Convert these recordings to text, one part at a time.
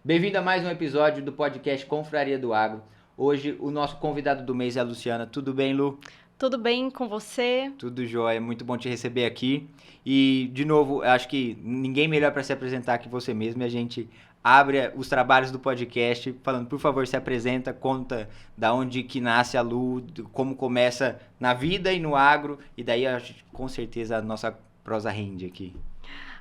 Bem-vindo a mais um episódio do podcast Confraria do Agro. Hoje o nosso convidado do mês é a Luciana. Tudo bem, Lu? Tudo bem com você? Tudo jóia, muito bom te receber aqui. E, de novo, eu acho que ninguém melhor para se apresentar que você mesmo. E a gente abre os trabalhos do podcast falando, por favor, se apresenta, conta da onde que nasce a Lu, como começa na vida e no agro. E daí, com certeza, a nossa prosa rende aqui.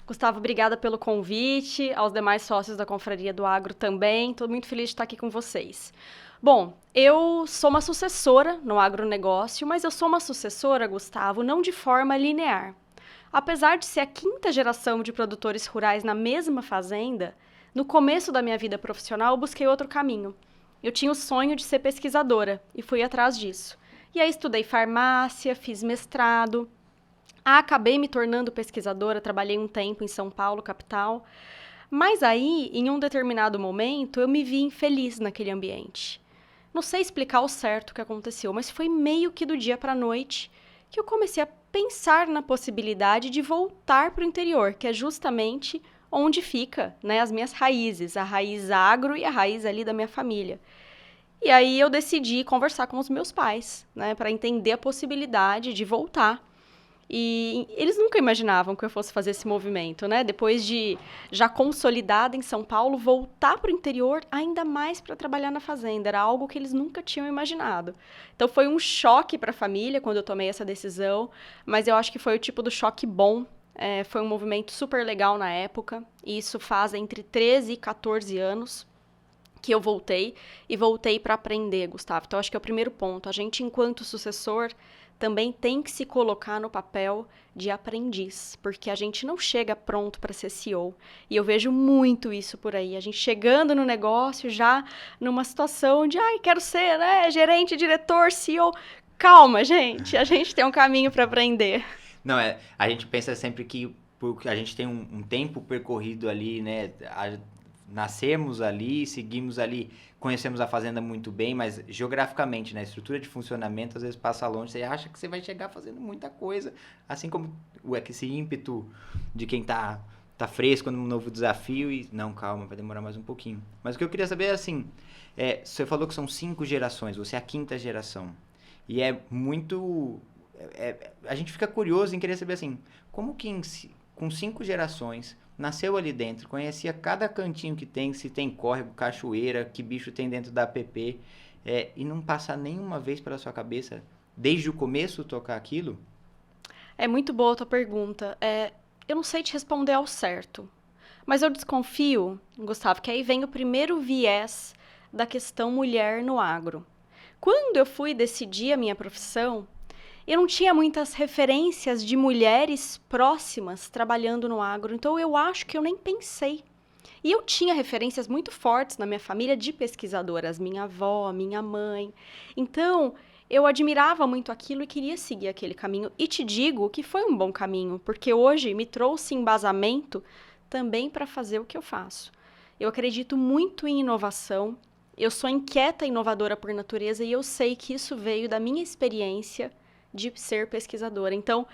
Gustavo, obrigada pelo convite, aos demais sócios da Confraria do Agro também. Estou muito feliz de estar aqui com vocês. Bom, eu sou uma sucessora no agronegócio, mas eu sou uma sucessora, Gustavo, não de forma linear. Apesar de ser a quinta geração de produtores rurais na mesma fazenda, no começo da minha vida profissional eu busquei outro caminho. Eu tinha o sonho de ser pesquisadora e fui atrás disso. E aí estudei farmácia, fiz mestrado. Acabei me tornando pesquisadora, trabalhei um tempo em São Paulo, capital. Mas aí, em um determinado momento, eu me vi infeliz naquele ambiente. Não sei explicar ao certo o que aconteceu, mas foi meio que do dia para a noite que eu comecei a pensar na possibilidade de voltar para o interior, que é justamente onde fica, né, as minhas raízes, a raiz agro e a raiz ali da minha família. E aí eu decidi conversar com os meus pais, né, para entender a possibilidade de voltar. E eles nunca imaginavam que eu fosse fazer esse movimento, né? Depois de já consolidada em São Paulo, voltar para o interior, ainda mais para trabalhar na fazenda. Era algo que eles nunca tinham imaginado. Então foi um choque para a família quando eu tomei essa decisão, mas eu acho que foi o tipo do choque bom. Foi um movimento super legal na época, e isso faz entre 13 e 14 anos que eu voltei, e voltei para aprender, Gustavo. Então acho que é o primeiro ponto. A gente, enquanto sucessor, também tem que se colocar no papel de aprendiz, porque a gente não chega pronto para ser CEO. E eu vejo muito isso por aí, a gente chegando no negócio já numa situação de, quero ser, né, gerente, diretor, CEO. Calma, gente, a gente tem um caminho para aprender. Não, a gente pensa sempre que porque a gente tem um tempo percorrido ali, né? Nascemos ali, seguimos ali, conhecemos a fazenda muito bem, mas geograficamente, né? A estrutura de funcionamento às vezes passa longe, você acha que você vai chegar fazendo muita coisa, assim como esse ímpeto de quem tá fresco num novo desafio e, não, calma, vai demorar mais um pouquinho. Mas o que eu queria saber é assim, você falou que são 5 gerações, você é a quinta geração, e é muito... a gente fica curioso em querer saber assim, como que com 5 gerações nasceu ali dentro, conhecia cada cantinho que tem, se tem córrego, cachoeira, que bicho tem dentro da app, e não passa nenhuma vez pela sua cabeça, desde o começo, tocar aquilo? É muito boa a tua pergunta. Eu não sei te responder ao certo, mas eu desconfio, Gustavo, que aí vem o primeiro viés da questão mulher no agro. Quando eu fui decidir a minha profissão, eu não tinha muitas referências de mulheres próximas trabalhando no agro, então eu acho que eu nem pensei. E eu tinha referências muito fortes na minha família de pesquisadoras, minha avó, minha mãe. Então, eu admirava muito aquilo e queria seguir aquele caminho. E te digo que foi um bom caminho, porque hoje me trouxe embasamento também para fazer o que eu faço. Eu acredito muito em inovação. Eu sou inquieta e inovadora por natureza e eu sei que isso veio da minha experiência de ser pesquisadora. Então,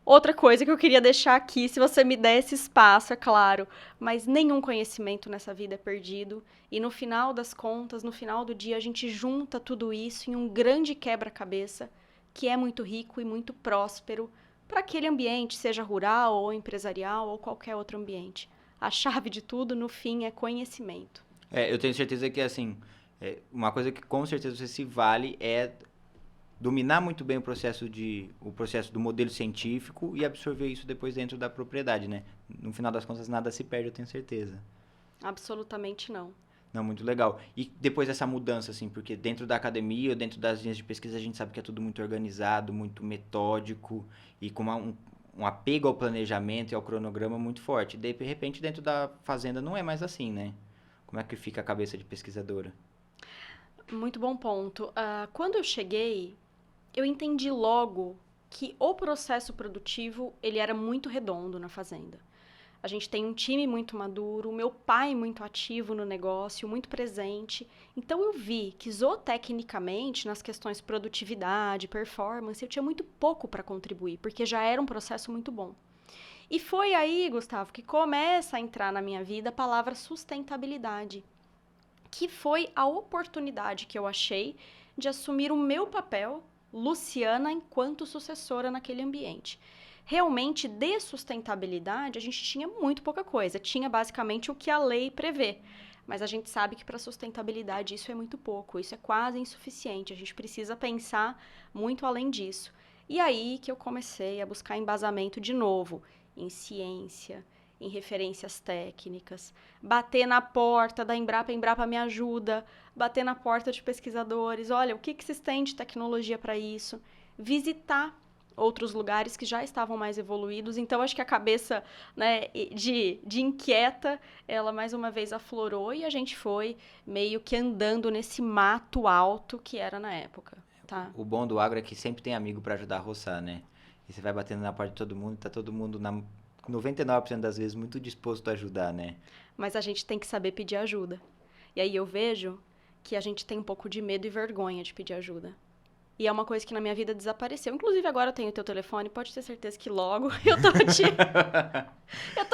outra coisa que eu queria deixar aqui, se você me der esse espaço, é claro, mas nenhum conhecimento nessa vida é perdido. E no final das contas, no final do dia, a gente junta tudo isso em um grande quebra-cabeça que é muito rico e muito próspero para aquele ambiente, seja rural ou empresarial ou qualquer outro ambiente. A chave de tudo, no fim, é conhecimento. Eu tenho certeza que, assim, uma coisa que com certeza você se vale é dominar muito bem o processo do modelo científico e absorver isso depois dentro da propriedade, né? No final das contas, nada se perde, eu tenho certeza. Absolutamente não. Não, muito legal. E depois dessa mudança, assim, porque dentro da academia ou dentro das linhas de pesquisa a gente sabe que é tudo muito organizado, muito metódico e com um apego ao planejamento e ao cronograma muito forte. De repente, dentro da fazenda não é mais assim, né? Como é que fica a cabeça de pesquisadora? Muito bom ponto. Quando eu cheguei, eu entendi logo que o processo produtivo ele era muito redondo na fazenda. A gente tem um time muito maduro, o meu pai muito ativo no negócio, muito presente. Então eu vi que zootecnicamente, nas questões produtividade, performance, eu tinha muito pouco para contribuir, porque já era um processo muito bom. E foi aí, Gustavo, que começa a entrar na minha vida a palavra sustentabilidade, que foi a oportunidade que eu achei de assumir o meu papel, Luciana, enquanto sucessora naquele ambiente. Realmente, de sustentabilidade, a gente tinha muito pouca coisa. Tinha basicamente o que a lei prevê. Mas a gente sabe que para sustentabilidade isso é muito pouco, isso é quase insuficiente. A gente precisa pensar muito além disso. E aí que eu comecei a buscar embasamento de novo em ciência, em referências técnicas, bater na porta da Embrapa, a Embrapa me ajuda, bater na porta de pesquisadores, olha, o que vocês têm de tecnologia para isso? Visitar outros lugares que já estavam mais evoluídos. Então, acho que a cabeça, né, de inquieta, ela mais uma vez aflorou e a gente foi meio que andando nesse mato alto que era na época, tá? O bom do agro é que sempre tem amigo para ajudar a roçar, né? E você vai batendo na porta de todo mundo, tá todo mundo, 99% das vezes, muito disposto a ajudar, né? Mas a gente tem que saber pedir ajuda. E aí eu vejo que a gente tem um pouco de medo e vergonha de pedir ajuda. E é uma coisa que na minha vida desapareceu. Inclusive, agora eu tenho o teu telefone, pode ter certeza que logo eu tô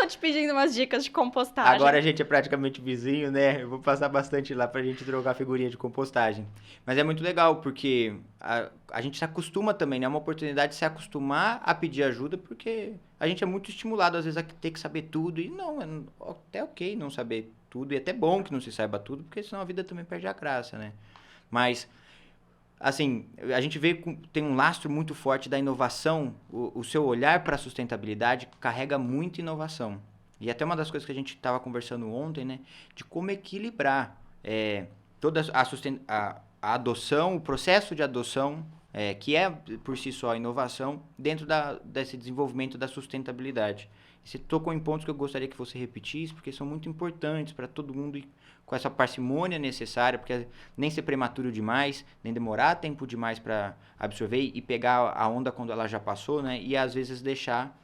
te pedindo umas dicas de compostagem. Agora a gente é praticamente vizinho, né? Eu vou passar bastante lá pra gente trocar figurinha de compostagem. Mas é muito legal, porque a gente se acostuma também, né? É uma oportunidade de se acostumar a pedir ajuda, porque a gente é muito estimulado, às vezes, a ter que saber tudo. E não, é até ok não saber tudo. E até bom que não se saiba tudo, porque senão a vida também perde a graça, né? Mas... assim, a gente tem um lastro muito forte da inovação. O seu olhar para a sustentabilidade carrega muita inovação. E até uma das coisas que a gente estava conversando ontem, né? De como equilibrar toda a adoção, o processo de adoção, que é por si só a inovação, dentro desse desenvolvimento da sustentabilidade. Você tocou em pontos que eu gostaria que você repetisse, porque são muito importantes para todo mundo ir com essa parcimônia necessária, porque nem ser prematuro demais, nem demorar tempo demais para absorver e pegar a onda quando ela já passou, né? E às vezes deixar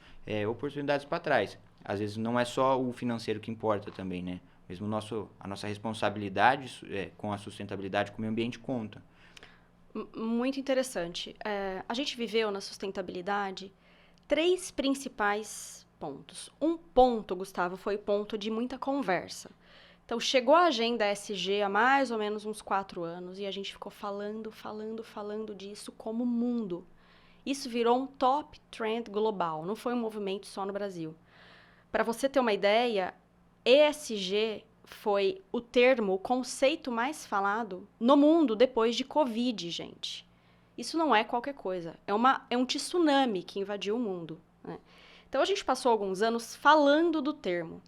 oportunidades para trás. Às vezes não é só o financeiro que importa também, né? Mesmo a nossa responsabilidade com a sustentabilidade, com o meio ambiente conta. Muito interessante. A gente viveu na sustentabilidade 3 principais pontos. Um ponto, Gustavo, foi ponto de muita conversa. Então, chegou a agenda ESG há mais ou menos uns 4 anos e a gente ficou falando disso como mundo. Isso virou um top trend global, não foi um movimento só no Brasil. Para você ter uma ideia, ESG foi o termo, o conceito mais falado no mundo depois de Covid, gente. Isso não é qualquer coisa, é um tsunami que invadiu o mundo, né? Então, a gente passou alguns anos falando do termo.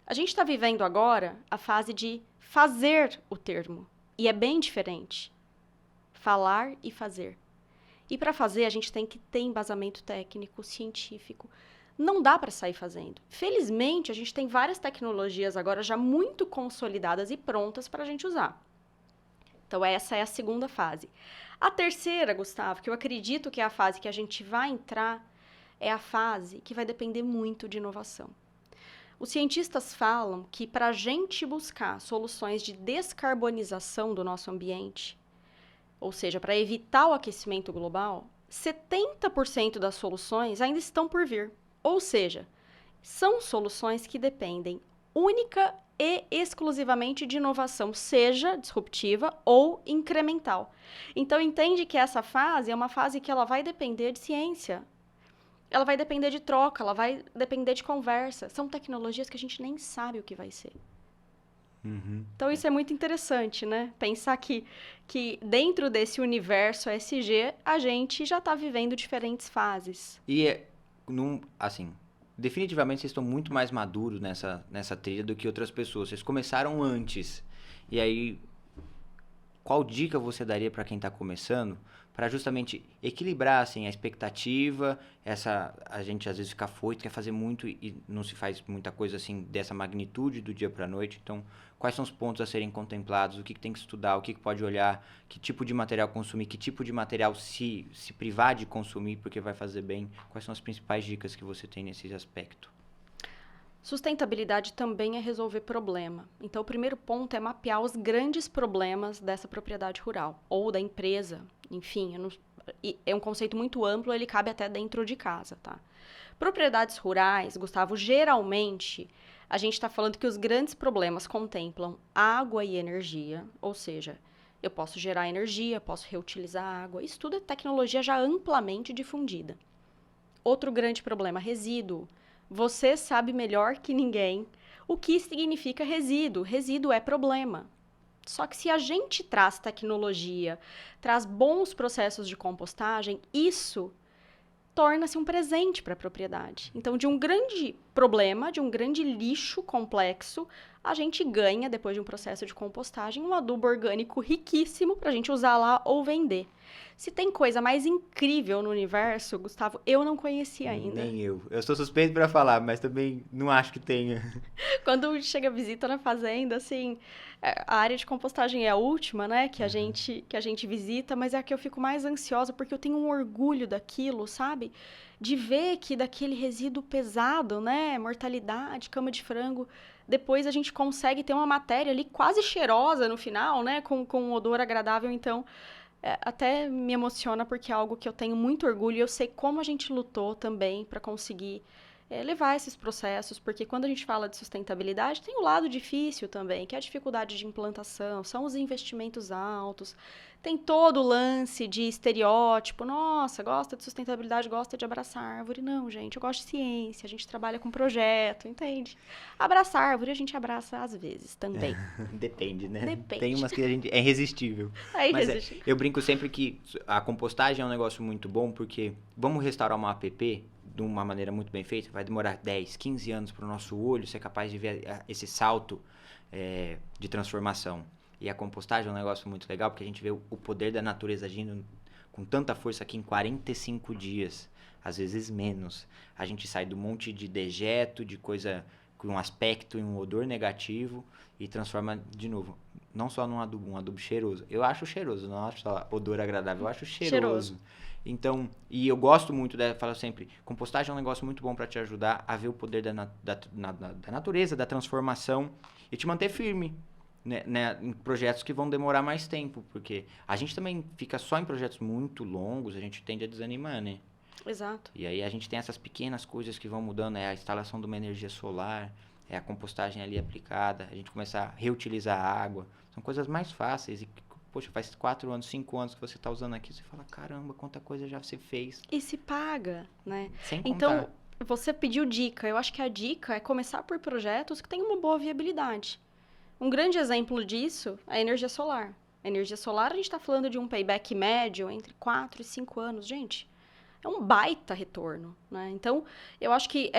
A gente está vivendo agora a fase de fazer o termo. E é bem diferente. Falar e fazer. E para fazer, a gente tem que ter embasamento técnico, científico. Não dá para sair fazendo. Felizmente, a gente tem várias tecnologias agora já muito consolidadas e prontas para a gente usar. Então, essa é a segunda fase. A terceira, Gustavo, que eu acredito que é a fase que a gente vai entrar, é a fase que vai depender muito de inovação. Os cientistas falam que para a gente buscar soluções de descarbonização do nosso ambiente, ou seja, para evitar o aquecimento global, 70% das soluções ainda estão por vir. Ou seja, são soluções que dependem única e exclusivamente de inovação, seja disruptiva ou incremental. Então, entende que essa fase é uma fase que ela vai depender de ciência. Ela vai depender de troca, ela vai depender de conversa. São tecnologias que a gente nem sabe o que vai ser. Uhum. Então, isso é muito interessante, né? Pensar que dentro desse universo ESG, a gente já está vivendo diferentes fases. E, assim, definitivamente vocês estão muito mais maduros nessa trilha do que outras pessoas. Vocês começaram antes. E aí, qual dica você daria para quem está começando para justamente equilibrar assim, a expectativa, a gente às vezes fica afoito, quer fazer muito e não se faz muita coisa assim dessa magnitude do dia para a noite. Então, quais são os pontos a serem contemplados, o que tem que estudar, o que pode olhar, que tipo de material consumir, que tipo de material se privar de consumir porque vai fazer bem. Quais são as principais dicas que você tem nesse aspecto? Sustentabilidade também é resolver problema. Então, o primeiro ponto é mapear os grandes problemas dessa propriedade rural ou da empresa. Enfim, é um conceito muito amplo, ele cabe até dentro de casa, tá? Propriedades rurais, Gustavo, geralmente a gente está falando que os grandes problemas contemplam água e energia, ou seja, eu posso gerar energia, posso reutilizar água. Isso tudo é tecnologia já amplamente difundida. Outro grande problema, resíduo. Você sabe melhor que ninguém o que significa resíduo. Resíduo é problema. Só que se a gente traz tecnologia, traz bons processos de compostagem, isso torna-se um presente para a propriedade. Então, de um grande problema, de um grande lixo complexo, a gente ganha, depois de um processo de compostagem, um adubo orgânico riquíssimo para a gente usar lá ou vender. Se tem coisa mais incrível no universo, Gustavo, eu não conhecia ainda. Nem eu. Eu sou suspeito para falar, mas também não acho que tenha. Quando chega visita na fazenda, assim, a área de compostagem é a última, né, que a gente visita, mas é a que eu fico mais ansiosa, porque eu tenho um orgulho daquilo, sabe? De ver que daquele resíduo pesado, né, mortalidade, cama de frango, depois a gente consegue ter uma matéria ali quase cheirosa no final, né, com um odor agradável, então até me emociona porque é algo que eu tenho muito orgulho e eu sei como a gente lutou também para conseguir levar esses processos, porque quando a gente fala de sustentabilidade, tem o lado difícil também, que é a dificuldade de implantação, são os investimentos altos, tem todo o lance de estereótipo, nossa, gosta de sustentabilidade, gosta de abraçar árvore. Não, gente, eu gosto de ciência, a gente trabalha com projeto, entende? Abraçar árvore a gente abraça às vezes também. Depende, né? Depende. Tem umas que a gente é irresistível. Aí Mas existe. eu brinco sempre que a compostagem é um negócio muito bom, porque vamos restaurar uma app de uma maneira muito bem feita, vai demorar 10, 15 anos para o nosso olho ser capaz de ver esse salto de transformação. E a compostagem é um negócio muito legal, porque a gente vê o poder da natureza agindo com tanta força que em 45 dias, às vezes menos, a gente sai do monte de dejeto, de coisa com um aspecto e um odor negativo e transforma de novo. Não só num adubo, um adubo cheiroso. Eu acho cheiroso, não acho só odor agradável, eu acho cheiroso. Então, e eu gosto muito, falo sempre, compostagem é um negócio muito bom para te ajudar a ver o poder da natureza, da transformação e te manter firme, né, em projetos que vão demorar mais tempo, porque a gente também fica só em projetos muito longos, a gente tende a desanimar, né? Exato. E aí a gente tem essas pequenas coisas que vão mudando, é a instalação de uma energia solar, é a compostagem ali aplicada, a gente começar a reutilizar a água, são coisas mais fáceis e poxa, faz 4 anos, 5 anos que você está usando aqui, você fala, caramba, quanta coisa já você fez. E se paga, né? Sem contar. Então, você pediu dica. Eu acho que a dica é começar por projetos que tenham uma boa viabilidade. Um grande exemplo disso é a energia solar. A energia solar, a gente está falando de um payback médio entre 4 e 5 anos. Gente, é um baita retorno, né? Então, eu acho que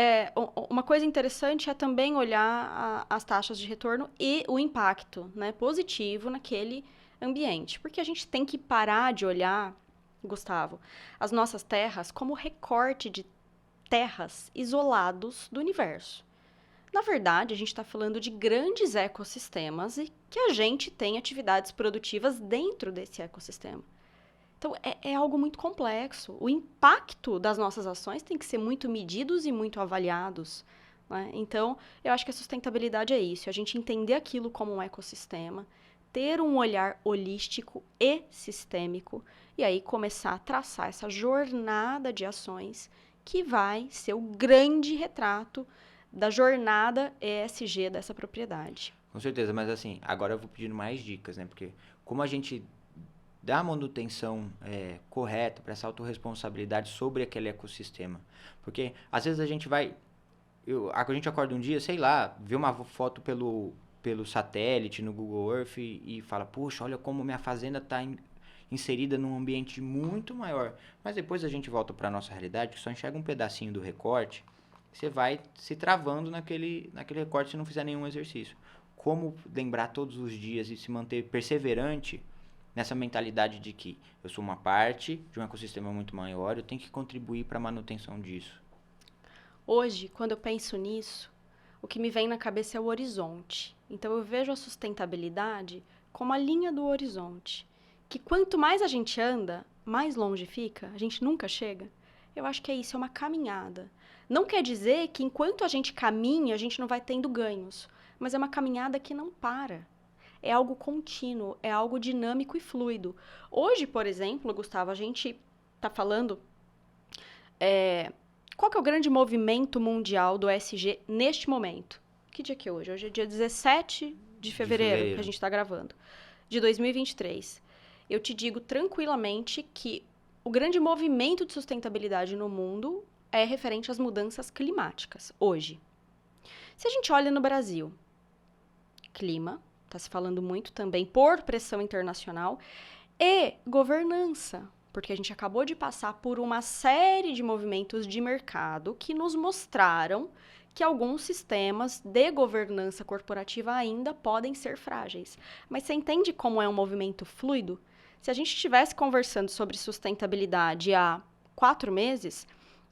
uma coisa interessante é também olhar as taxas de retorno e o impacto, né, positivo naquele ambiente. Porque a gente tem que parar de olhar, Gustavo, as nossas terras como recorte de terras isolados do universo. Na verdade, a gente está falando de grandes ecossistemas e que a gente tem atividades produtivas dentro desse ecossistema. Então, é algo muito complexo. O impacto das nossas ações tem que ser muito medidos e muito avaliados, né? Então, eu acho que a sustentabilidade é isso, a gente entender aquilo como um ecossistema, ter um olhar holístico e sistêmico, e aí começar a traçar essa jornada de ações que vai ser o grande retrato da jornada ESG dessa propriedade. Com certeza, mas assim, agora eu vou pedindo mais dicas, né? Porque como a gente dá a manutenção correta para essa autorresponsabilidade sobre aquele ecossistema. Porque às vezes a gente vai... a gente acorda um dia, sei lá, vê uma foto pelo satélite no Google Earth e fala, puxa, olha como minha fazenda está inserida num ambiente muito maior. Mas depois a gente volta para a nossa realidade, que só enxerga um pedacinho do recorte, você vai se travando naquele recorte se não fizer nenhum exercício. Como lembrar todos os dias e se manter perseverante nessa mentalidade de que eu sou uma parte de um ecossistema muito maior, eu tenho que contribuir para a manutenção disso. Hoje, quando eu penso nisso, o que me vem na cabeça é o horizonte. Então, eu vejo a sustentabilidade como a linha do horizonte, que quanto mais a gente anda, mais longe fica, a gente nunca chega. Eu acho que é isso, é uma caminhada. Não quer dizer que enquanto a gente caminha, a gente não vai tendo ganhos, mas é uma caminhada que não para. É algo contínuo, é algo dinâmico e fluido. Hoje, por exemplo, Gustavo, a gente está falando Qual que é o grande movimento mundial do ESG neste momento? Que dia que é hoje? Hoje é dia 17 de fevereiro, que a gente está gravando, de 2023. Eu te digo tranquilamente que o grande movimento de sustentabilidade no mundo é referente às mudanças climáticas, hoje. Se a gente olha no Brasil, clima, está se falando muito também por pressão internacional, e governança, porque a gente acabou de passar por uma série de movimentos de mercado que nos mostraram que alguns sistemas de governança corporativa ainda podem ser frágeis. Mas você entende como é um movimento fluido? Se a gente estivesse conversando sobre sustentabilidade há 4 meses,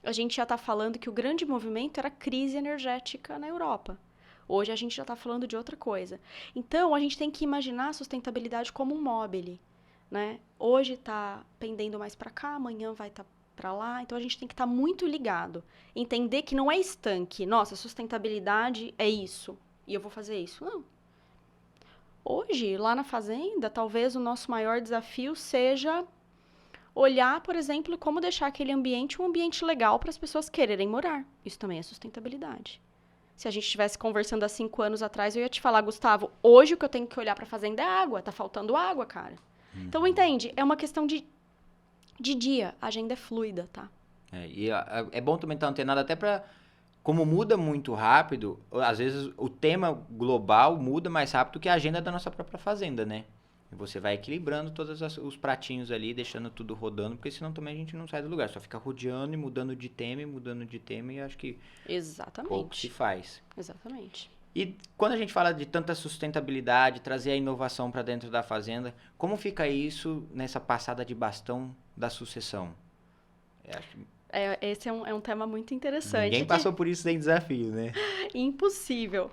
a gente já está falando que o grande movimento era a crise energética na Europa. Hoje a gente já está falando de outra coisa. Então, a gente tem que imaginar a sustentabilidade como um mobile, né? Hoje está pendendo mais para cá, amanhã vai estar para lá. Então, a gente tem que estar muito ligado. Entender que não é estanque. Nossa, sustentabilidade é isso. E eu vou fazer isso. Não. Hoje, lá na fazenda, talvez o nosso maior desafio seja olhar, por exemplo, como deixar aquele ambiente um ambiente legal para as pessoas quererem morar. Isso também é sustentabilidade. Se a gente estivesse conversando há 5 anos atrás, eu ia te falar, Gustavo, hoje o que eu tenho que olhar para a fazenda é água. Tá faltando água, cara. Então, entende? É uma questão de dia. A agenda é fluida, tá? É bom também estar antenado até para... Como muda muito rápido, às vezes o tema global muda mais rápido que a agenda da nossa própria fazenda, né? E você vai equilibrando todos os pratinhos ali, deixando tudo rodando, porque senão também a gente não sai do lugar. Só fica rodeando e mudando de tema e acho que pouco se faz. Exatamente. E quando a gente fala de tanta sustentabilidade, trazer a inovação para dentro da fazenda, como fica isso nessa passada de bastão da sucessão? Esse é um tema muito interessante. Ninguém passou por isso sem desafio, né? Impossível.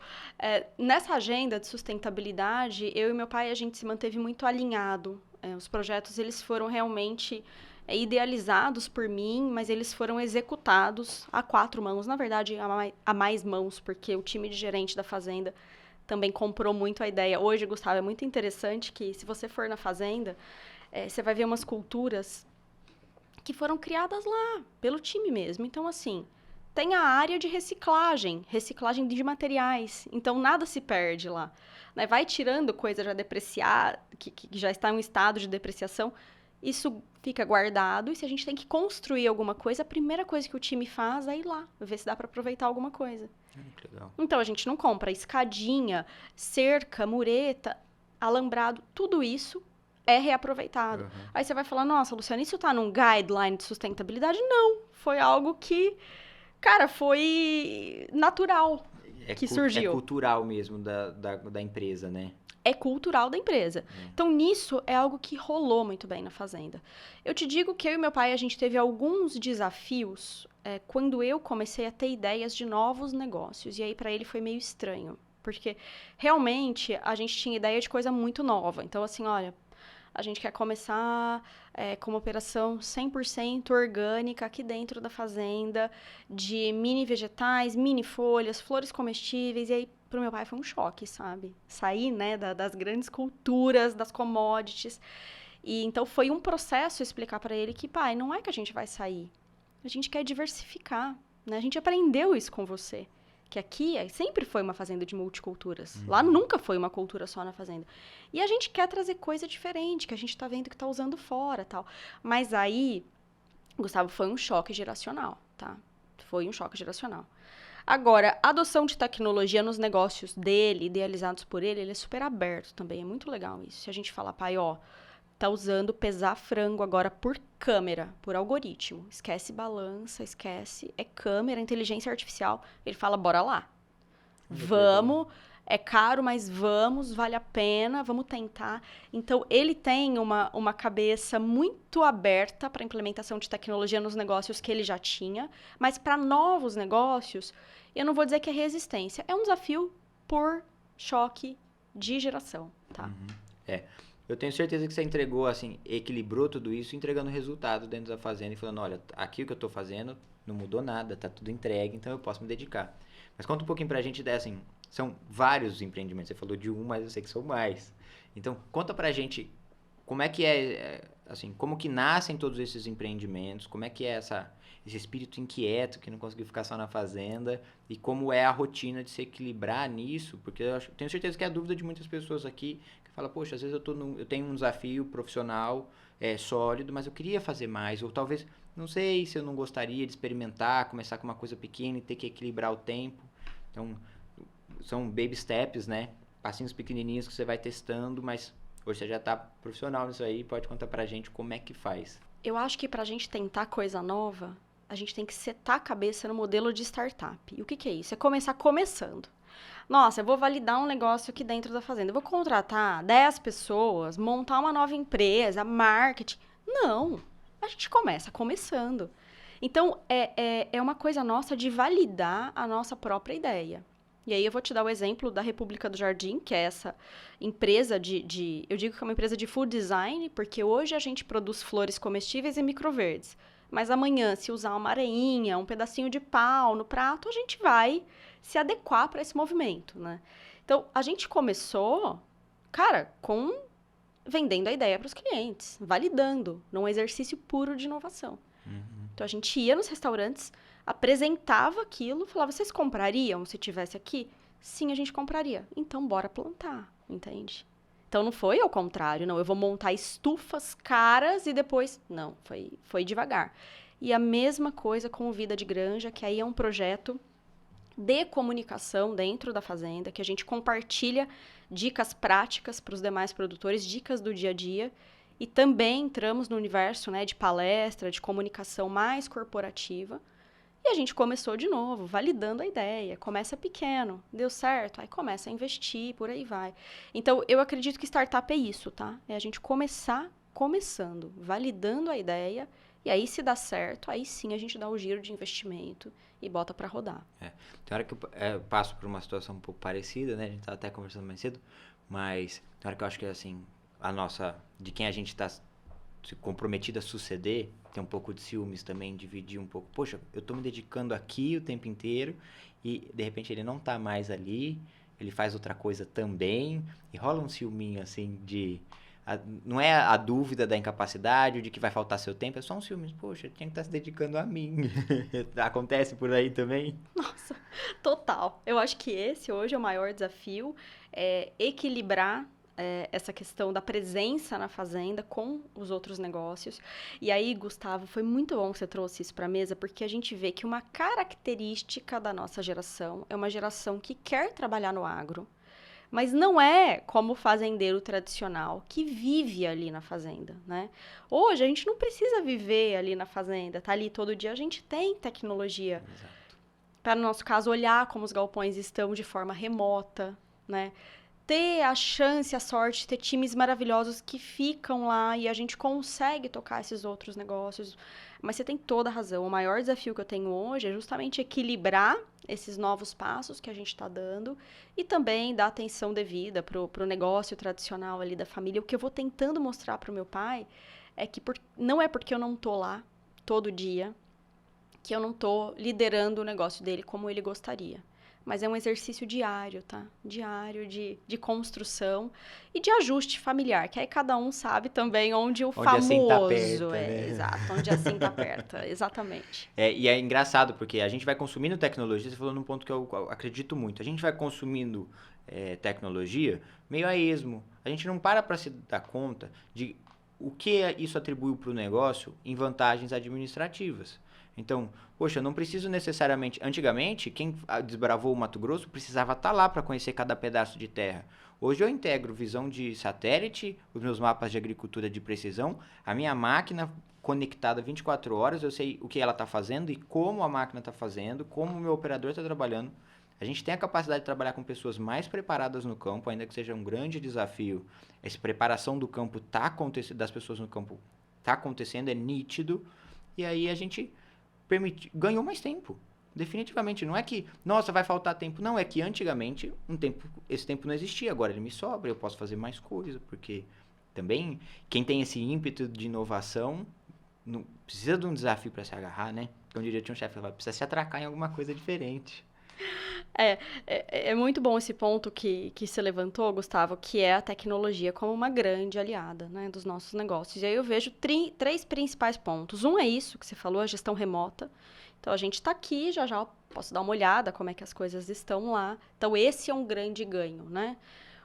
Nessa agenda de sustentabilidade, eu e meu pai, a gente se manteve muito alinhado. Os projetos, eles foram realmente idealizados por mim, mas eles foram executados a 4 mãos. Na verdade, a mais mãos, porque o time de gerente da fazenda também comprou muito a ideia. Hoje, Gustavo, é muito interessante que, se você for na fazenda, você vai ver umas culturas que foram criadas lá, pelo time mesmo. Então, assim, tem a área de reciclagem de materiais. Então, nada se perde lá. Né? Vai tirando coisa já depreciada, que já está em um estado de depreciação, isso fica guardado. E se a gente tem que construir alguma coisa, a primeira coisa que o time faz é ir lá, ver se dá para aproveitar alguma coisa. Legal. Então, a gente não compra escadinha, cerca, mureta, alambrado, tudo isso é reaproveitado. Aí você vai falar, nossa, Luciana, isso tá num guideline de sustentabilidade? Não, foi algo que, cara, foi natural que surgiu. É cultural mesmo da empresa, né? É cultural da empresa. Então, nisso, é algo que rolou muito bem na fazenda. Eu te digo que eu e meu pai, a gente teve alguns desafios quando eu comecei a ter ideias de novos negócios. E aí, para ele, foi meio estranho. Porque, realmente, a gente tinha ideia de coisa muito nova. Então, assim, olha, a gente quer começar com uma operação 100% orgânica aqui dentro da fazenda, de mini vegetais, mini folhas, flores comestíveis. E aí, pro meu pai, foi um choque, sabe? Sair, né, das grandes culturas, das commodities. E então, foi um processo explicar para ele que, pai, não é que a gente vai sair. A gente quer diversificar, né? A gente aprendeu isso com você. Que aqui sempre foi uma fazenda de multiculturas. Lá nunca foi uma cultura só na fazenda. E a gente quer trazer coisa diferente, que a gente tá vendo que tá usando fora, tal. Mas aí, Gustavo, foi um choque geracional, tá? Foi um choque geracional. Agora, a adoção de tecnologia nos negócios dele, idealizados por ele é super aberto também. É muito legal isso. Se a gente falar, pai, ó, tá usando pesar frango agora por câmera, por algoritmo. Esquece balança, esquece. É câmera, inteligência artificial. Ele fala, bora lá. Vamos, é caro, mas vamos, vale a pena, vamos tentar. Então, ele tem uma cabeça muito aberta para implementação de tecnologia nos negócios que ele já tinha. Mas para novos negócios, eu não vou dizer que é resistência. É um desafio por choque de geração, tá? Eu tenho certeza que você entregou, assim, equilibrou tudo isso, entregando resultado dentro da fazenda e falando, olha, aqui o que eu tô fazendo não mudou nada, tá tudo entregue, então eu posso me dedicar. Mas conta um pouquinho pra gente assim, são vários empreendimentos, você falou de um, mas eu sei que são mais. Então, conta pra gente como é que assim, como que nascem todos esses empreendimentos, como é que é esse espírito inquieto que não conseguiu ficar só na fazenda, e como é a rotina de se equilibrar nisso, porque tenho certeza que é a dúvida de muitas pessoas aqui, que fala, poxa, às vezes eu tenho um desafio profissional sólido, mas eu queria fazer mais, ou talvez, não sei se eu não gostaria de experimentar, começar com uma coisa pequena e ter que equilibrar o tempo. Então, são baby steps, né? Passinhos pequenininhos que você vai testando, mas hoje você já está profissional nisso aí, pode contar pra gente como é que faz. Eu acho que pra gente tentar coisa nova, a gente tem que setar a cabeça no modelo de startup. E o que que é isso? É começar começando. Nossa, eu vou validar um negócio aqui dentro da fazenda. Eu vou contratar 10 pessoas, montar uma nova empresa, marketing. Não. A gente começa começando. Então, é uma coisa nossa de validar a nossa própria ideia. E aí eu vou te dar o exemplo da República do Jardim, que é essa empresa eu digo que é uma empresa de food design, porque hoje a gente produz flores comestíveis e microverdes. Mas amanhã, se usar uma areinha, um pedacinho de pau no prato, a gente vai se adequar para esse movimento, né? Então, a gente começou, cara, com vendendo a ideia para os clientes, validando, num exercício puro de inovação. Então, a gente ia nos restaurantes, apresentava aquilo, falava, vocês comprariam se tivesse aqui? Sim, a gente compraria. Então, bora plantar, entende? Então, não foi ao contrário, não, eu vou montar estufas caras e depois... Não, foi devagar. E a mesma coisa com o Vida de Granja, que aí é um projeto de comunicação dentro da fazenda, que a gente compartilha dicas práticas para os demais produtores, dicas do dia a dia, e também entramos no universo, né, de palestra, de comunicação mais corporativa, e a gente começou de novo, validando a ideia, começa pequeno, deu certo, aí começa a investir, por aí vai. Então, eu acredito que startup é isso, tá? É a gente começar começando, validando a ideia, e aí se dá certo, aí sim a gente dá o giro de investimento e bota para rodar. Tem hora que eu passo por uma situação um pouco parecida, né? A gente estava até conversando mais cedo, mas tem hora que eu acho que, assim, de quem a gente está comprometido a suceder, tem um pouco de ciúmes também, dividir um pouco. Poxa, eu estou me dedicando aqui o tempo inteiro e, de repente, ele não está mais ali, ele faz outra coisa também, e rola um ciúminho, assim, não é a dúvida da incapacidade ou de que vai faltar seu tempo, é só um ciúme. Poxa, tinha que estar se dedicando a mim. Acontece por aí também? Nossa, total. Eu acho que esse hoje é o maior desafio, é equilibrar essa questão da presença na fazenda com os outros negócios. E aí, Gustavo, foi muito bom que você trouxe isso para a mesa, porque a gente vê que uma característica da nossa geração é uma geração que quer trabalhar no agro, mas não é como o fazendeiro tradicional que vive ali na fazenda, né? Hoje a gente não precisa viver ali na fazenda, tá ali todo dia, a gente tem tecnologia para, no nosso caso, olhar como os galpões estão de forma remota, né? Ter a chance, a sorte de ter times maravilhosos que ficam lá e a gente consegue tocar esses outros negócios. Mas você tem toda a razão. O maior desafio que eu tenho hoje é justamente equilibrar esses novos passos que a gente está dando e também dar atenção devida para o negócio tradicional ali da família. O que eu vou tentando mostrar para o meu pai é que não é porque eu não tô lá todo dia que eu não tô liderando o negócio dele como ele gostaria. Mas é um exercício diário, tá? Diário de construção e de ajuste familiar, que aí cada um sabe também onde o Onde a famoso cinta aperta, né? exato, onde a cinta aperta, exatamente. E é engraçado, porque a gente vai consumindo tecnologia, você falou num ponto que eu acredito muito, a gente vai consumindo tecnologia meio a esmo, a gente não para se dar conta de o que isso atribui para o negócio em vantagens administrativas. Então, poxa, eu não preciso necessariamente... Antigamente, quem desbravou o Mato Grosso precisava estar lá para conhecer cada pedaço de terra. Hoje eu integro visão de satélite, os meus mapas de agricultura de precisão, a minha máquina conectada 24 horas, eu sei o que ela está fazendo e como a máquina está fazendo, como o meu operador está trabalhando. A gente tem a capacidade de trabalhar com pessoas mais preparadas no campo, ainda que seja um grande desafio. Essa preparação do campo das pessoas no campo está acontecendo, é nítido, e aí a gente ganhou mais tempo. Definitivamente, não é que, nossa, vai faltar tempo. Não, é que antigamente esse tempo não existia, agora ele me sobra, eu posso fazer mais coisa, porque também quem tem esse ímpeto de inovação não precisa de um desafio para se agarrar, né? Então, um dia tinha um chefe que falava, precisa se atracar em alguma coisa diferente. É muito bom esse ponto que você levantou, Gustavo, que é a tecnologia como uma grande aliada, né, dos nossos negócios. E aí eu vejo três principais pontos. Um é isso que você falou, a gestão remota. Então a gente está aqui, já já eu posso dar uma olhada como é que as coisas estão lá. Então esse é um grande ganho, né?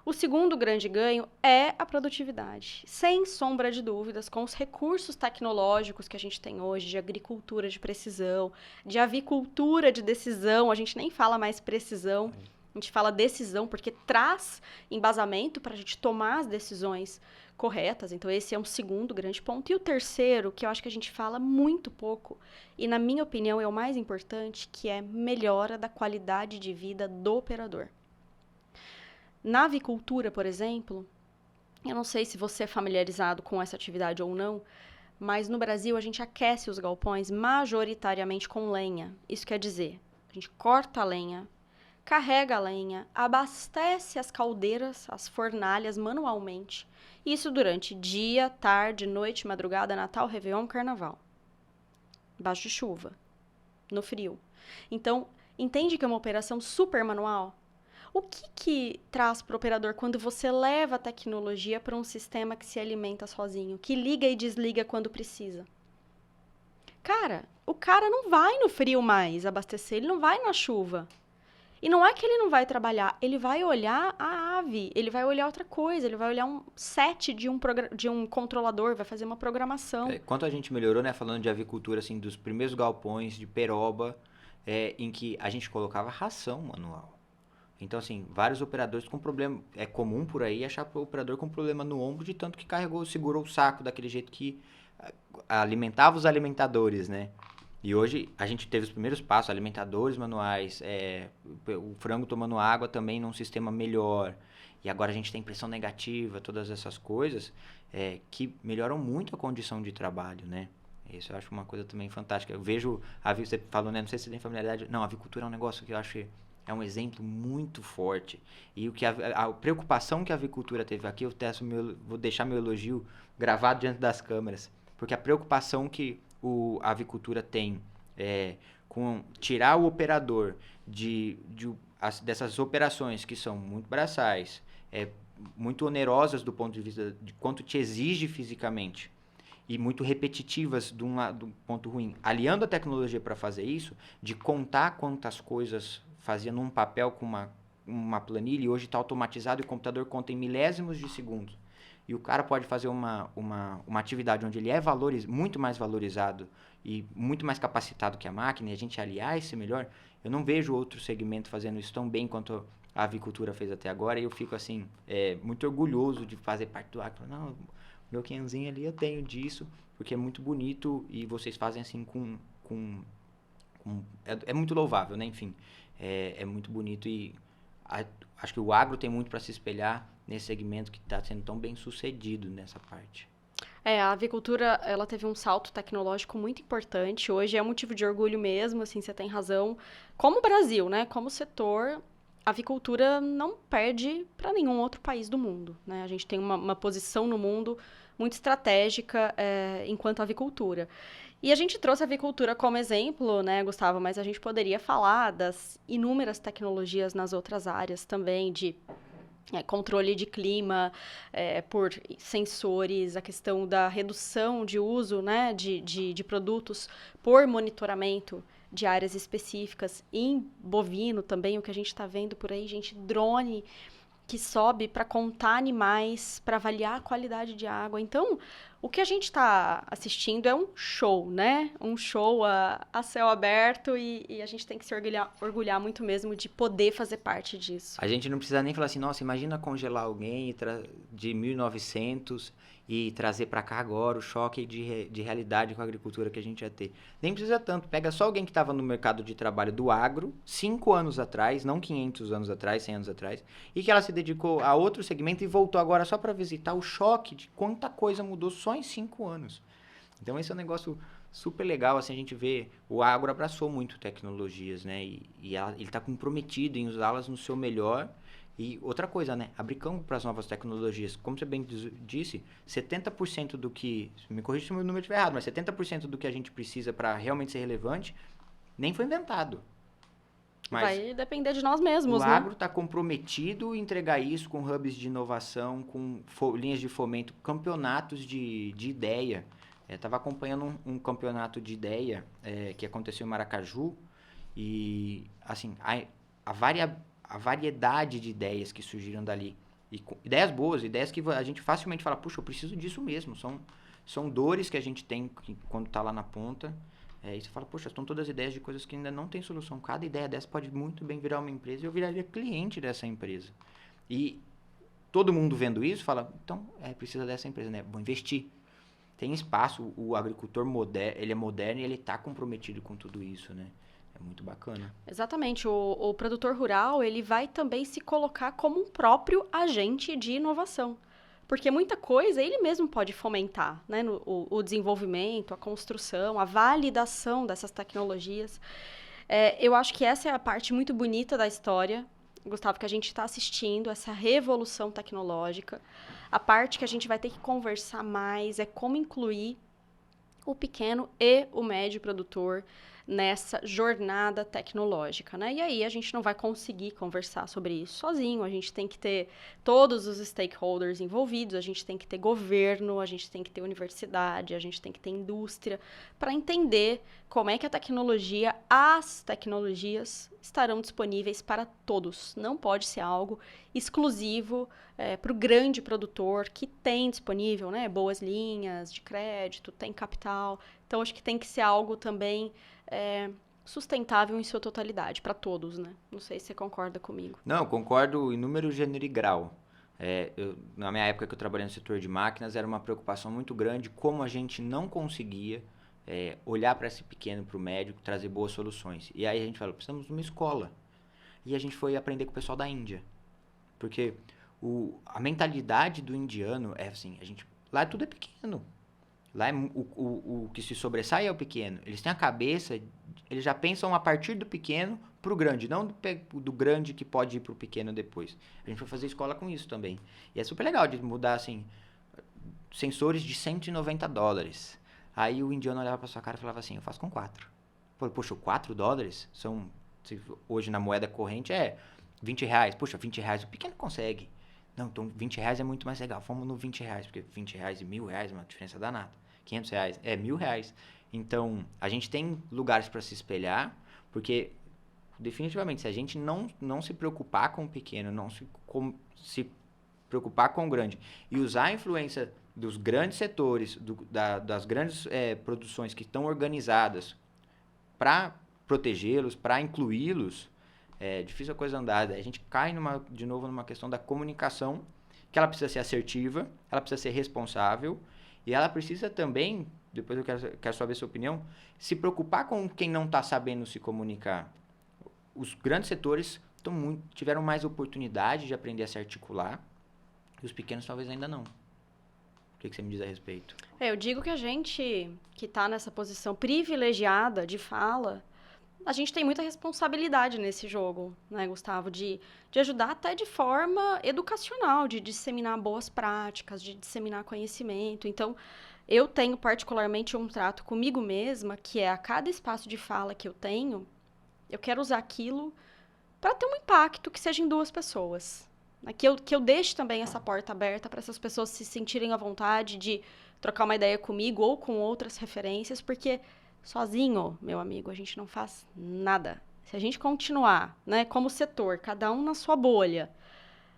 O segundo grande ganho é a produtividade. Sem sombra de dúvidas, com os recursos tecnológicos que a gente tem hoje, de agricultura de precisão, de avicultura de decisão, a gente nem fala mais precisão, a gente fala decisão, porque traz embasamento para a gente tomar as decisões corretas. Então, esse é um segundo grande ponto. E o terceiro, que eu acho que a gente fala muito pouco, e na minha opinião é o mais importante, que é melhora da qualidade de vida do operador. Na avicultura, por exemplo, eu não sei se você é familiarizado com essa atividade ou não, mas no Brasil a gente aquece os galpões majoritariamente com lenha. Isso quer dizer, a gente corta a lenha, carrega a lenha, abastece as caldeiras, as fornalhas manualmente. Isso durante dia, tarde, noite, madrugada, Natal, Réveillon, Carnaval. Embaixo de chuva, no frio. Então, entende que é uma operação super manual? O que traz para o operador quando você leva a tecnologia para um sistema que se alimenta sozinho, que liga e desliga quando precisa? Cara, o cara não vai no frio mais abastecer, ele não vai na chuva. E não é que ele não vai trabalhar, ele vai olhar a ave, ele vai olhar outra coisa, ele vai olhar um set de um controlador, vai fazer uma programação. Quanto a gente melhorou, né, falando de avicultura, assim, dos primeiros galpões de peroba, em que a gente colocava ração manual. Então, assim, vários operadores com problema. É comum por aí achar o operador com problema no ombro de tanto que carregou, segurou o saco daquele jeito que alimentava os alimentadores, né? E hoje a gente teve os primeiros passos, alimentadores manuais, o frango tomando água também num sistema melhor. E agora a gente tem pressão negativa, todas essas coisas que melhoram muito a condição de trabalho, né? Isso eu acho uma coisa também fantástica. Eu vejo, você falou, né? Não sei se você tem familiaridade. Não, a avicultura é um negócio que eu acho é um exemplo muito forte. E o que a preocupação que a avicultura teve aqui, vou deixar meu elogio gravado diante das câmeras. Porque a preocupação que a avicultura tem com tirar o operador dessas operações que são muito braçais, muito onerosas do ponto de vista de quanto te exige fisicamente e muito repetitivas de um ponto ruim. Aliando a tecnologia para fazer isso, de contar quantas coisas fazia num papel com uma planilha e hoje está automatizado e o computador conta em milésimos de segundos. E o cara pode fazer uma atividade onde ele é muito mais valorizado e muito mais capacitado que a máquina, e a gente aliar esse melhor. Eu não vejo outro segmento fazendo isso tão bem quanto a avicultura fez até agora, e eu fico assim, muito orgulhoso de fazer parte do agro. Não, meu quenzinho ali eu tenho disso, porque é muito bonito e vocês fazem assim é muito louvável, né? Enfim, é muito bonito e acho que o agro tem muito para se espelhar nesse segmento que está sendo tão bem sucedido nessa parte. A avicultura, ela teve um salto tecnológico muito importante. Hoje é um motivo de orgulho mesmo, assim, você tem razão. Como o Brasil, né? Como setor, a avicultura não perde para nenhum outro país do mundo, né? A gente tem uma posição no mundo muito estratégica enquanto avicultura. E a gente trouxe a avicultura como exemplo, né, Gustavo? Mas a gente poderia falar das inúmeras tecnologias nas outras áreas também, de controle de clima por sensores, a questão da redução de uso, né, de produtos por monitoramento de áreas específicas. Em bovino também, o que a gente está vendo por aí, gente, drone que sobe para contar animais, para avaliar a qualidade de água. Então, o que a gente está assistindo é um show, né? Um show a céu aberto e a gente tem que se orgulhar muito mesmo de poder fazer parte disso. A gente não precisa nem falar assim, nossa, imagina congelar alguém de 1900 e trazer para cá agora o choque de realidade com a agricultura que a gente ia ter. Nem precisa tanto. Pega só alguém que estava no mercado de trabalho do agro 5 anos atrás, não 500 anos atrás, 100 anos atrás, e que ela se dedicou a outro segmento e voltou agora só para visitar o choque de quanta coisa mudou só em 5 anos. Então esse é um negócio super legal, assim, a gente vê, o agro abraçou muito tecnologias, né, e ele está comprometido em usá-las no seu melhor. E outra coisa, né, abrir campo para as novas tecnologias. Como você bem disse, 70% do que, me corrija se o meu número estiver errado, mas 70% do que a gente precisa para realmente ser relevante nem foi inventado. Mas vai depender de nós mesmos, o né? agro está comprometido em entregar isso com hubs de inovação, com linhas de fomento, campeonatos de ideia. Estava acompanhando um campeonato de ideia que aconteceu em Maracaju e, assim, a variedade de ideias que surgiram dali. E ideias boas, ideias que a gente facilmente fala, puxa, eu preciso disso mesmo. São dores que a gente tem quando está lá na ponta. E você fala, poxa, estão todas as ideias de coisas que ainda não tem solução. Cada ideia dessa pode muito bem virar uma empresa e eu viraria cliente dessa empresa. E todo mundo vendo isso fala, então, precisa dessa empresa, né? Vou investir. Tem espaço, o agricultor moderno, ele é moderno e ele está comprometido com tudo isso, né? É muito bacana. Exatamente. O produtor rural, ele vai também se colocar como um próprio agente de inovação. Porque muita coisa ele mesmo pode fomentar, né? O desenvolvimento, a construção, a validação dessas tecnologias. Eu acho que essa é a parte muito bonita da história, Gustavo, que a gente está assistindo, essa revolução tecnológica. A parte que a gente vai ter que conversar mais é como incluir o pequeno e o médio produtor nessa jornada tecnológica, né? E aí a gente não vai conseguir conversar sobre isso sozinho, a gente tem que ter todos os stakeholders envolvidos, a gente tem que ter governo, a gente tem que ter universidade, a gente tem que ter indústria, para entender como é que as tecnologias estarão disponíveis para todos. Não pode ser algo exclusivo para o grande produtor que tem disponível, né, boas linhas de crédito, tem capital. Então, acho que tem que ser algo também sustentável em sua totalidade, para todos, né? Não sei se você concorda comigo. Não, concordo em número, gênero e grau. Na minha época que eu trabalhei no setor de máquinas, era uma preocupação muito grande como a gente não conseguia olhar para esse pequeno, para o médio, trazer boas soluções. E aí a gente falou, precisamos de uma escola. E a gente foi aprender com o pessoal da Índia. Porque a mentalidade do indiano é assim, lá tudo é pequeno. Lá o que se sobressai é o pequeno. Eles têm a cabeça, eles já pensam a partir do pequeno pro grande, não do grande que pode ir pro pequeno depois. A gente vai fazer escola com isso também. E é super legal de mudar, assim, sensores de $190. Aí o indiano olhava pra sua cara e falava assim, eu faço com 4. Poxa, $4 são, hoje na moeda corrente é R$20. Poxa, R$20 o pequeno consegue. Não, então R$20 é muito mais legal. Vamos no R$20, porque R$20 e R$1.000 é uma diferença danada. R$500 é R$1.000. Então, a gente tem lugares para se espelhar, porque definitivamente, se a gente não se preocupar com o pequeno, não se preocupar com o grande e usar a influência dos grandes setores, das grandes produções que estão organizadas para protegê-los, para incluí-los, é difícil a coisa andar. A gente cai de novo numa questão da comunicação, que ela precisa ser assertiva, ela precisa ser responsável, e ela precisa também, depois eu quero saber a sua opinião, se preocupar com quem não está sabendo se comunicar. Os grandes setores tiveram mais oportunidade de aprender a se articular, e os pequenos talvez ainda não. O que você me diz a respeito? Eu digo que a gente que está nessa posição privilegiada de fala, a gente tem muita responsabilidade nesse jogo, né, Gustavo? De ajudar até de forma educacional, de disseminar boas práticas, de disseminar conhecimento. Então, eu tenho particularmente um trato comigo mesma, que é a cada espaço de fala que eu tenho, eu quero usar aquilo para ter um impacto que seja em duas pessoas. Que eu deixe também essa porta aberta para essas pessoas se sentirem à vontade de trocar uma ideia comigo ou com outras referências, porque sozinho, meu amigo, a gente não faz nada. Se a gente continuar, né, como setor, cada um na sua bolha,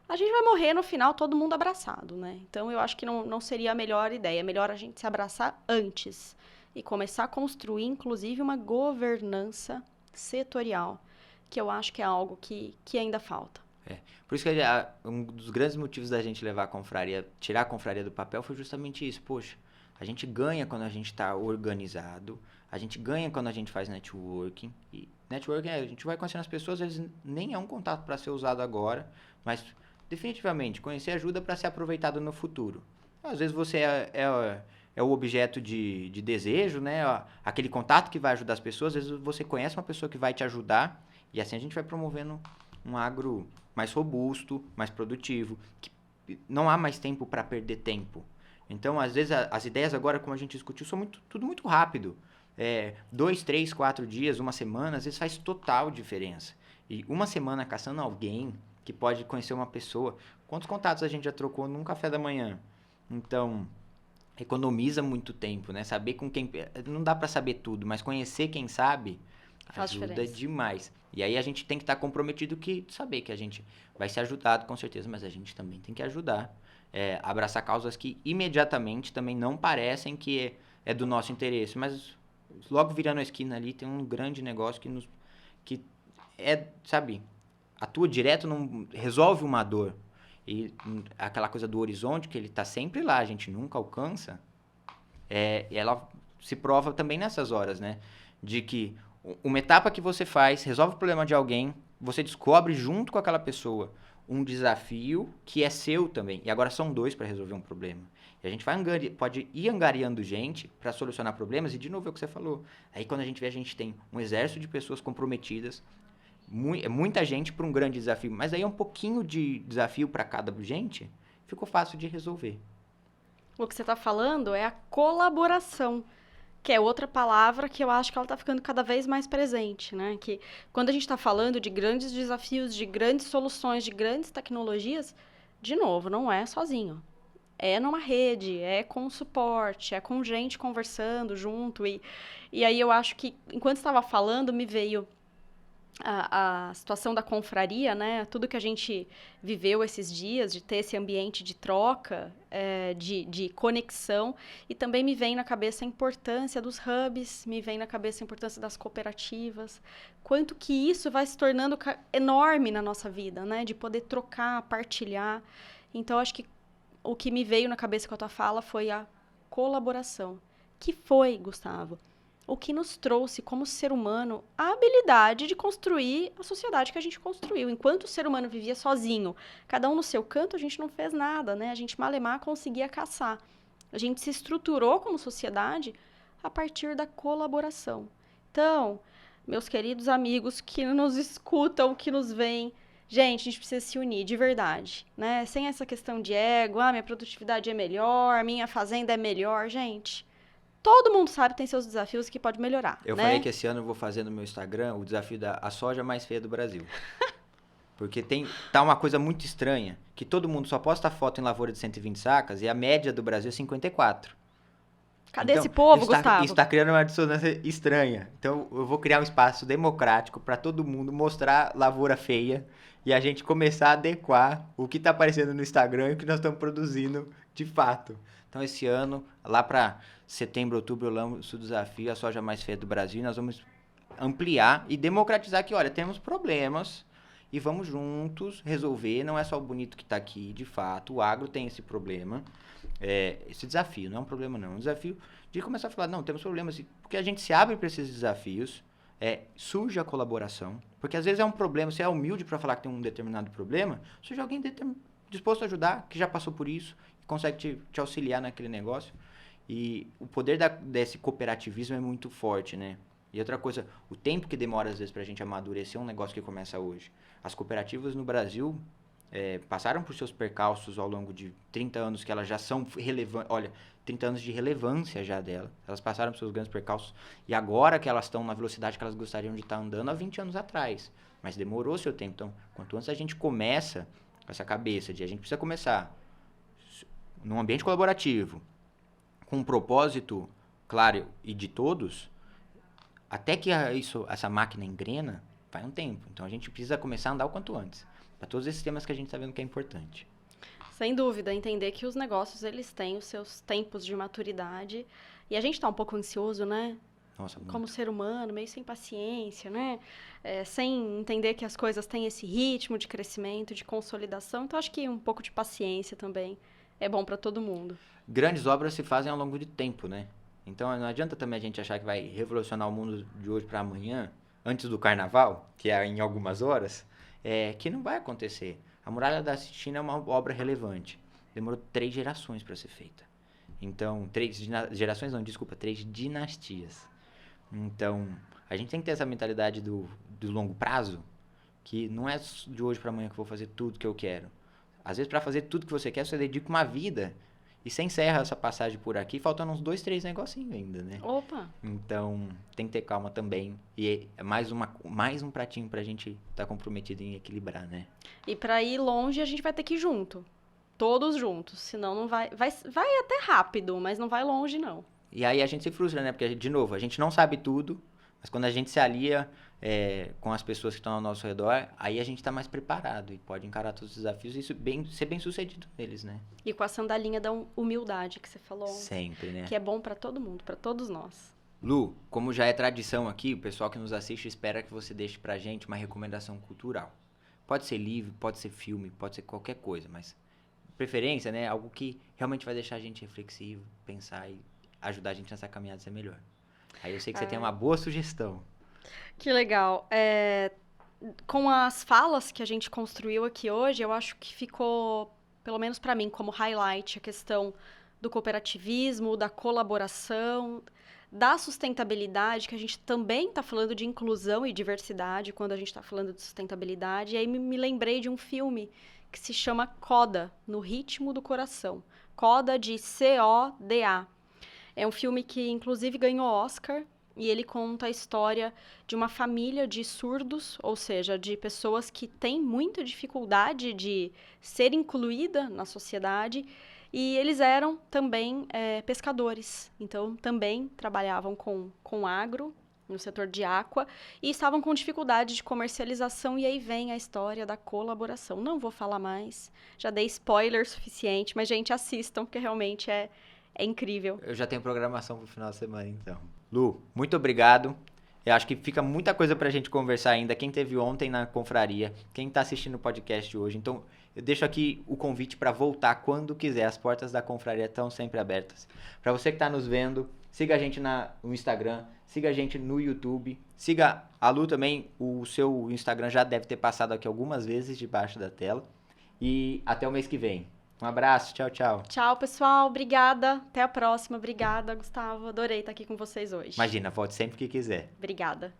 a gente vai morrer no final todo mundo abraçado, né? Então eu acho que não seria a melhor ideia. É melhor a gente se abraçar antes e começar a construir, inclusive, uma governança setorial, que eu acho que é algo que ainda falta. Por isso que um dos grandes motivos da gente levar a confraria, tirar a confraria do papel foi justamente isso. Poxa, a gente ganha quando a gente está organizado, a gente ganha quando a gente faz networking. E networking a gente vai conhecendo as pessoas, às vezes nem é um contato para ser usado agora, mas definitivamente conhecer ajuda para ser aproveitado no futuro. Às vezes você é o objeto de desejo, né? Aquele contato que vai ajudar as pessoas, às vezes você conhece uma pessoa que vai te ajudar e assim a gente vai promovendo um agro mais robusto, mais produtivo, que não há mais tempo para perder tempo. Então, às vezes, as ideias agora, como a gente discutiu, são tudo muito rápido. 2, 3, 4 dias, uma semana, às vezes faz total diferença. E uma semana caçando alguém que pode conhecer uma pessoa. Quantos contatos a gente já trocou num café da manhã? Então, economiza muito tempo, né? Saber com quem... Não dá para saber tudo, mas conhecer quem sabe Faz ajuda diferença. demais. E aí a gente tem que estar comprometido que saber que a gente vai ser ajudado, com certeza, mas a gente também tem que ajudar. Abraçar causas que imediatamente também não parecem que é do nosso interesse, mas logo virando a esquina ali tem um grande negócio que sabe, atua direto, resolve uma dor. E aquela coisa do horizonte, que ele está sempre lá, a gente nunca alcança, ela se prova também nessas horas, né? De que uma etapa que você faz, resolve o problema de alguém, você descobre junto com aquela pessoa um desafio que é seu também. E agora são dois para resolver um problema. E a gente pode ir angariando gente para solucionar problemas, e de novo é o que você falou. Aí quando a gente vê, a gente tem um exército de pessoas comprometidas, muita gente para um grande desafio, mas aí é um pouquinho de desafio para cada gente, ficou fácil de resolver. O que você está falando é a colaboração, que é outra palavra que eu acho que ela está ficando cada vez mais presente, né? Que quando a gente está falando de grandes desafios, de grandes soluções, de grandes tecnologias, de novo, não é sozinho. É numa rede, é com suporte, é com gente conversando junto. E aí eu acho que, enquanto estava falando, me veio a situação da confraria, né? Tudo que a gente viveu esses dias, de ter esse ambiente de troca, de conexão, e também me vem na cabeça a importância dos hubs, me vem na cabeça a importância das cooperativas, quanto que isso vai se tornando enorme na nossa vida, né? De poder trocar, partilhar. Então, acho que o que me veio na cabeça com a tua fala foi a colaboração. Que foi, Gustavo, o que nos trouxe como ser humano a habilidade de construir a sociedade que a gente construiu. Enquanto o ser humano vivia sozinho, cada um no seu canto, a gente não fez nada, né? A gente malemar conseguia caçar. A gente se estruturou como sociedade a partir da colaboração. Então, meus queridos amigos que nos escutam, que nos veem, gente, a gente precisa se unir de verdade, né? Sem essa questão de ego, minha produtividade é melhor, minha fazenda é melhor, gente. Todo mundo sabe que tem seus desafios que pode melhorar, Eu né? falei que esse ano eu vou fazer no meu Instagram o desafio a soja mais feia do Brasil. Porque tá uma coisa muito estranha, que todo mundo só posta foto em lavoura de 120 sacas e a média do Brasil é 54. Cadê Então, esse povo, isso Gustavo? está criando uma dissonância estranha. Então, eu vou criar um espaço democrático para todo mundo mostrar lavoura feia e a gente começar a adequar o que está aparecendo no Instagram e o que nós estamos produzindo de fato. Então, esse ano, lá para setembro, outubro, eu lanço o desafio a soja mais feia do Brasil e nós vamos ampliar e democratizar que, olha, temos problemas e vamos juntos resolver. Não é só o bonito que está aqui, de fato. O agro tem esse problema, esse desafio. Não é um problema, não. É um desafio de começar a falar, não, temos problemas. Porque a gente se abre para esses desafios, surge a colaboração. Porque às vezes é um problema, você é humilde para falar que tem um determinado problema, surge alguém disposto a ajudar, que já passou por isso, que consegue te auxiliar naquele negócio. E o poder desse cooperativismo é muito forte, né? E outra coisa, o tempo que demora às vezes pra gente amadurecer um negócio que começa hoje. As cooperativas no Brasil passaram por seus percalços ao longo de 30 anos que elas já são relevantes. Olha, 30 anos de relevância já dela. Elas passaram por seus grandes percalços e agora que elas estão na velocidade que elas gostariam de estar andando há 20 anos atrás. Mas demorou seu tempo. Então, quanto antes a gente começa com essa cabeça de a gente precisa começar num ambiente colaborativo, com um propósito claro e de todos, até que essa máquina engrena, vai um tempo. Então a gente precisa começar a andar o quanto antes. Para todos esses temas que a gente está vendo que é importante. Sem dúvida, entender que os negócios, eles têm os seus tempos de maturidade. E a gente está um pouco ansioso, né? Nossa, muito. Como ser humano, meio sem paciência, né? Sem entender que as coisas têm esse ritmo de crescimento, de consolidação. Então, acho que um pouco de paciência também é bom para todo mundo. Grandes obras se fazem ao longo de tempo, né? Então não adianta também a gente achar que vai revolucionar o mundo de hoje para amanhã, antes do carnaval, que é em algumas horas, que não vai acontecer. A Muralha da China é uma obra relevante. Demorou 3 gerações para ser feita. Então, 3 dinastias. Então, a gente tem que ter essa mentalidade do longo prazo, que não é de hoje para amanhã que eu vou fazer tudo que eu quero. Às vezes, para fazer tudo que você quer, você dedica uma vida. E você encerra essa passagem por aqui, faltando uns 2, 3 negocinhos ainda, né? Opa! Então, tem que ter calma também. E é mais um pratinho pra gente estar comprometido em equilibrar, né? E para ir longe, a gente vai ter que ir junto. Todos juntos. Senão não vai. Vai até rápido, mas não vai longe, não. E aí a gente se frustra, né? Porque, de novo, a gente não sabe tudo, mas quando a gente se alia com as pessoas que estão ao nosso redor, aí a gente tá mais preparado e pode encarar todos os desafios e ser bem sucedido neles, né? E com a sandalinha da humildade que você falou ontem, Sempre, né? que é bom para todo mundo, para todos nós. Lu, como já é tradição aqui, o pessoal que nos assiste espera que você deixe pra gente uma recomendação cultural. Pode ser livro, pode ser filme, pode ser qualquer coisa, mas preferência, né? Algo que realmente vai deixar a gente reflexivo, pensar e ajudar a gente nessa caminhada a ser melhor. Aí eu sei que você tem uma boa sugestão. Que legal. Com as falas que a gente construiu aqui hoje, eu acho que ficou, pelo menos para mim, como highlight a questão do cooperativismo, da colaboração, da sustentabilidade, que a gente também está falando de inclusão e diversidade quando a gente está falando de sustentabilidade. E aí me lembrei de um filme que se chama Coda, No Ritmo do Coração. Coda, de CODA. É um filme que, inclusive, ganhou Oscar. E ele conta a história de uma família de surdos, ou seja, de pessoas que têm muita dificuldade de ser incluída na sociedade. E eles eram também pescadores, então também trabalhavam com agro, no setor de aqua, e estavam com dificuldade de comercialização, e aí vem a história da colaboração. Não vou falar mais, já dei spoiler suficiente, mas, gente, assistam, porque realmente é incrível. Eu já tenho programação pro final da semana, então. Lu, muito obrigado. Eu acho que fica muita coisa pra gente conversar ainda. Quem teve ontem na confraria, quem tá assistindo o podcast hoje. Então, eu deixo aqui o convite para voltar quando quiser. As portas da confraria estão sempre abertas. Para você que tá nos vendo, siga a gente no Instagram, siga a gente no YouTube, siga a Lu também. O seu Instagram já deve ter passado aqui algumas vezes debaixo da tela. E até o mês que vem. Um abraço, tchau, tchau. Tchau, pessoal. Obrigada. Até a próxima. Obrigada, Gustavo. Adorei estar aqui com vocês hoje. Imagina, volte sempre que quiser. Obrigada.